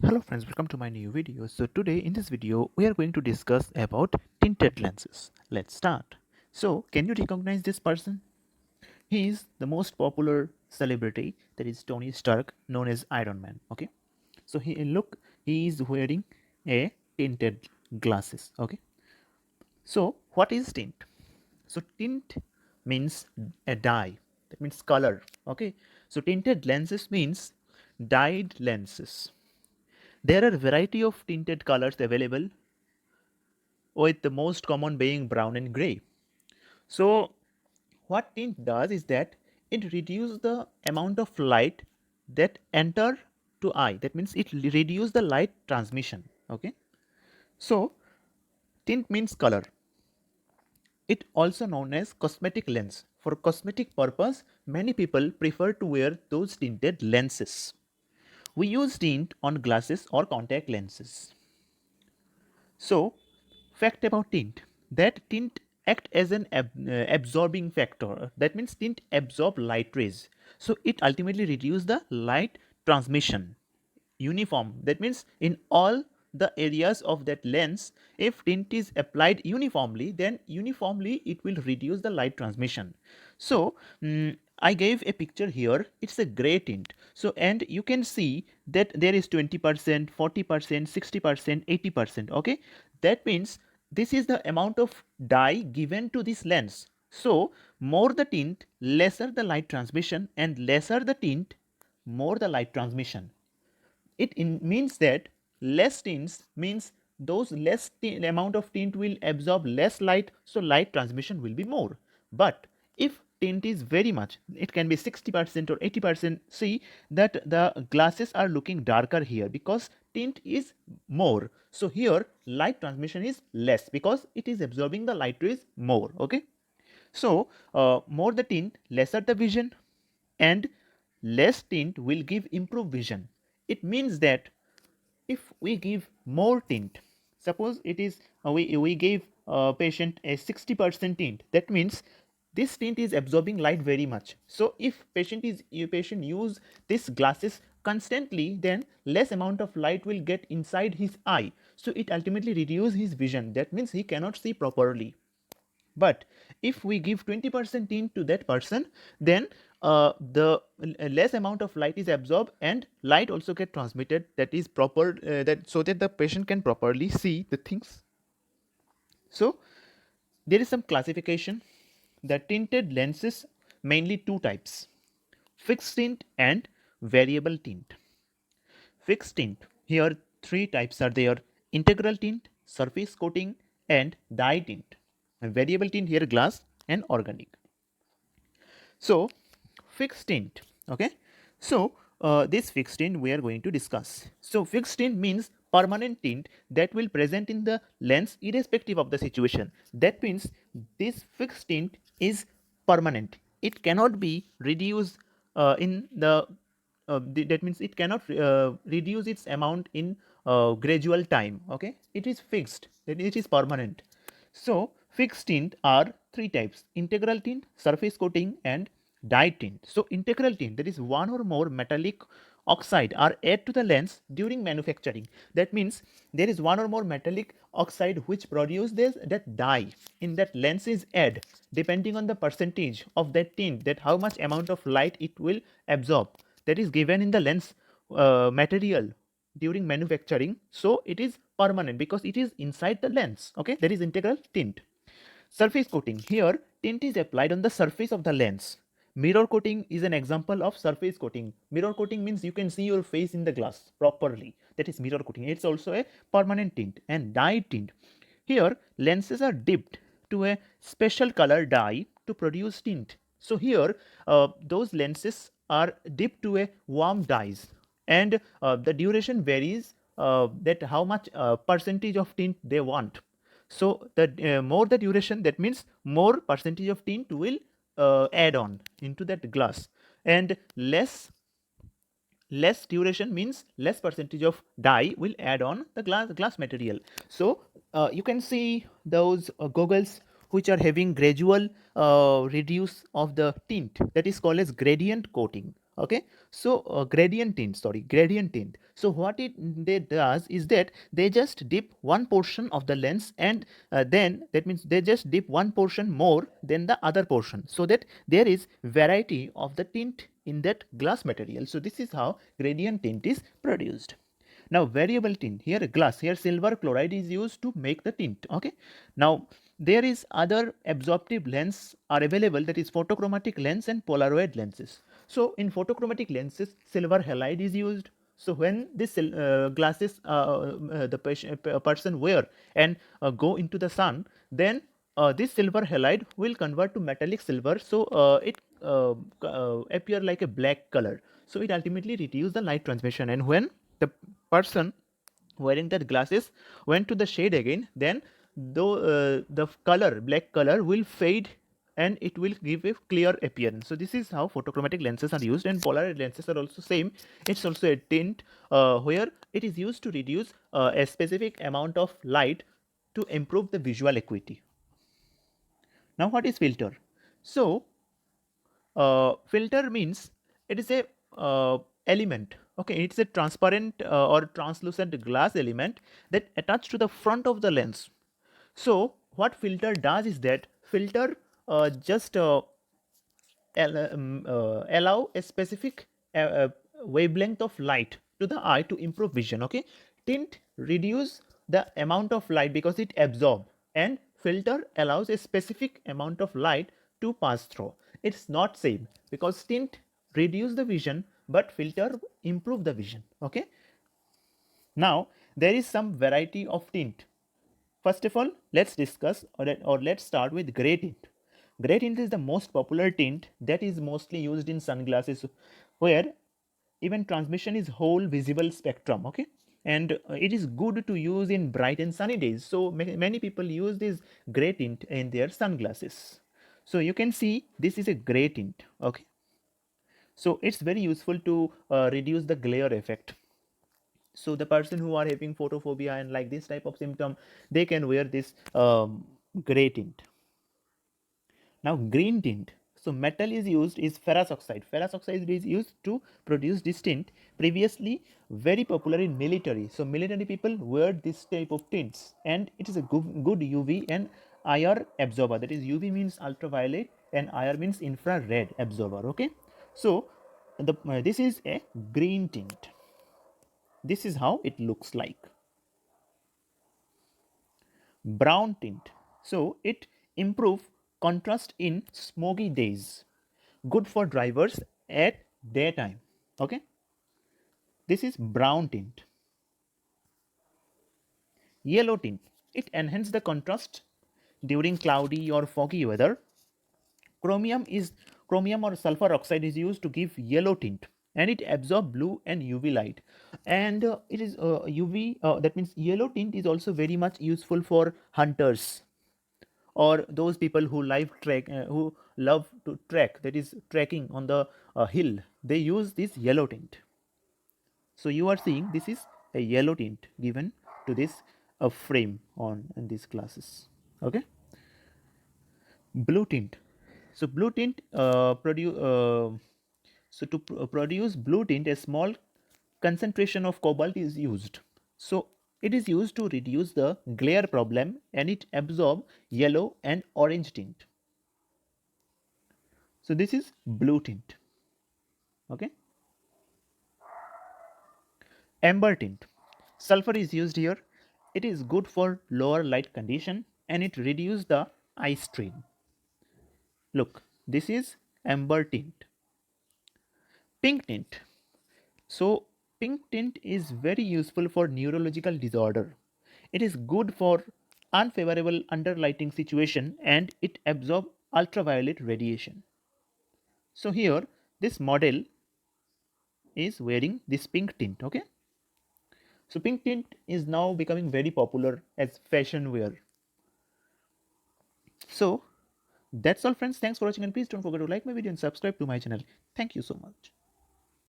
Hello friends, welcome to my new video. So today in this video we are going to discuss about tinted lenses. Let's start. So can you recognize this person? He is the most popular celebrity, that is Tony Stark, known as Iron Man. Okay. So he is wearing a tinted glasses. Okay. So what is tint? So tint means a dye. That means color. Okay. So tinted lenses means dyed lenses. There are a variety of tinted colors available, with the most common being brown and gray. So what tint does is that it reduces the amount of light that enter to eye. That means it reduces the light transmission. Okay. So tint means color. It also known as cosmetic lens. For cosmetic purpose, many people prefer to wear those tinted lenses. We use tint on glasses or contact lenses. So, fact about tint, that tint act as an absorbing factor. That means tint absorb light rays. So it ultimately reduce the light transmission uniform. That means in all the areas of that lens, if tint is applied uniformly, then uniformly it will reduce the light transmission. So I gave a picture here. It's a gray tint. So and you can see that there is 20%, 40%, 60%, 80%. Okay, that means this is the amount of dye given to this lens. So more the tint, lesser the light transmission, and lesser the tint, more the light transmission. Means that less tints means those amount of tint will absorb less light, so light transmission will be more. But if tint is very much, it can be 60% or 80%. See that the glasses are looking darker here because tint is more. So here light transmission is less because it is absorbing the light rays more. Okay. So more the tint, lesser the vision, and less tint will give improved vision. It means that if we give more tint, suppose it is we gave a patient a 60% tint, that means this tint is absorbing light very much. So if patient use this glasses constantly, then less amount of light will get inside his eye, so it ultimately reduce his vision. That means he cannot see properly. But if we give 20% tint to that person, then the less amount of light is absorbed and light also get transmitted, that is proper, that so that the patient can properly see the things. So there is some classification. The tinted lenses, mainly two types: fixed tint and variable tint. Fixed tint, here three types are there: integral tint, surface coating, and dye tint. And variable tint, here glass and organic. So fixed tint. Okay. So this fixed tint we are going to discuss. So fixed tint means permanent tint that will present in the lens irrespective of the situation. That means this fixed tint is permanent. It cannot be reduced in that means it cannot reduce its amount in gradual time. Okay, it is fixed, that it is permanent. So fixed tint are three types: integral tint, surface coating, and dye tint. So integral tint, that is one or more metallic oxide are added to the lens during manufacturing. That means there is one or more metallic oxide which produce this that dye in that lens is added depending on the percentage of that tint, that how much amount of light it will absorb, that is given in the lens material during manufacturing. So it is permanent because it is inside the lens. Okay, that is integral tint. Surface coating, here tint is applied on the surface of the lens. Mirror coating is an example of surface coating. Mirror coating means you can see your face in the glass properly, that is mirror coating. It's also a permanent tint. And dye tint, here lenses are dipped to a special color dye to produce tint. So here those lenses are dipped to a warm dyes, and the duration varies, that how much percentage of tint they want. So the more the duration, that means more percentage of tint will add on into that glass, and less duration means less percentage of dye will add on the glass material. So you can see those goggles which are having gradual reduce of the tint, that is called as gradient coating. Okay, so gradient tint. So what it they does is that they just dip one portion of the lens, and then that means they just dip one portion more than the other portion, so that there is variety of the tint in that glass material. So this is how gradient tint is produced. Now variable tint, here glass, here silver chloride is used to make the tint. Okay, now there is other absorptive lens are available, that is photochromatic lens and polaroid lenses. So in photochromatic lenses silver halide is used. So when this glasses person wear and go into the sun, then this silver halide will convert to metallic silver, so it appear like a black color. So it ultimately reduce the light transmission, and when the person wearing that glasses went to the shade again, then though the color black color will fade and it will give a clear appearance. So this is how photochromatic lenses are used, and polaroid lenses are also same. It's also a tint where it is used to reduce a specific amount of light to improve the visual acuity. Now what is filter? So filter means it is a element. Okay, it's a transparent or translucent glass element that attached to the front of the lens. So what filter does is that filter just allow a specific wavelength of light to the eye to improve vision. Okay, tint reduce the amount of light because it absorb, and filter allows a specific amount of light to pass through. It's not same, because tint reduce the vision but filter improve the vision. Okay, now there is some variety of tint. First of all, let's discuss or let's start with grey tint. Grey tint is the most popular tint that is mostly used in sunglasses, where even transmission is whole visible spectrum. Okay, and it is good to use in bright and sunny days. So many people use this grey tint in their sunglasses. So you can see this is a grey tint. Okay, so it's very useful to reduce the glare effect. So the person who are having photophobia and like this type of symptom, they can wear this gray tint. Now green tint. So metal is used is ferrous oxide. Ferrous oxide is used to produce this tint. Previously very popular in military. So military people wear this type of tints, and it is a good UV and IR absorber. That is UV means ultraviolet and IR means infrared absorber. Okay. So this is a green tint. This is how it looks like. Brown tint. So it improve contrast in smoky days. Good for drivers at daytime. Okay. This is brown tint. Yellow tint. It enhances the contrast during cloudy or foggy weather. Chromium or sulfur oxide is used to give yellow tint, and it absorbs blue and UV light. And it is UV, that means yellow tint is also very much useful for hunters or those people who who love to trek, that is trekking on the hill. They use this yellow tint. So you are seeing this is a yellow tint given to this frame on in these classes. Okay. Blue tint. So blue tint produce blue tint, a small concentration of cobalt is used. So it is used to reduce the glare problem, and it absorb yellow and orange tint. So this is blue tint. Okay. Amber tint. Sulfur is used here. It is good for lower light condition, and it reduces the eye strain. Look, this is amber tint. Pink tint. So pink tint is very useful for neurological disorder. It is good for unfavorable underlighting situation, and it absorbs ultraviolet radiation. So here this model is wearing this pink tint. Okay. So pink tint is now becoming very popular as fashion wear. So that's all friends. Thanks for watching, and please don't forget to like my video and subscribe to my channel. Thank you so much.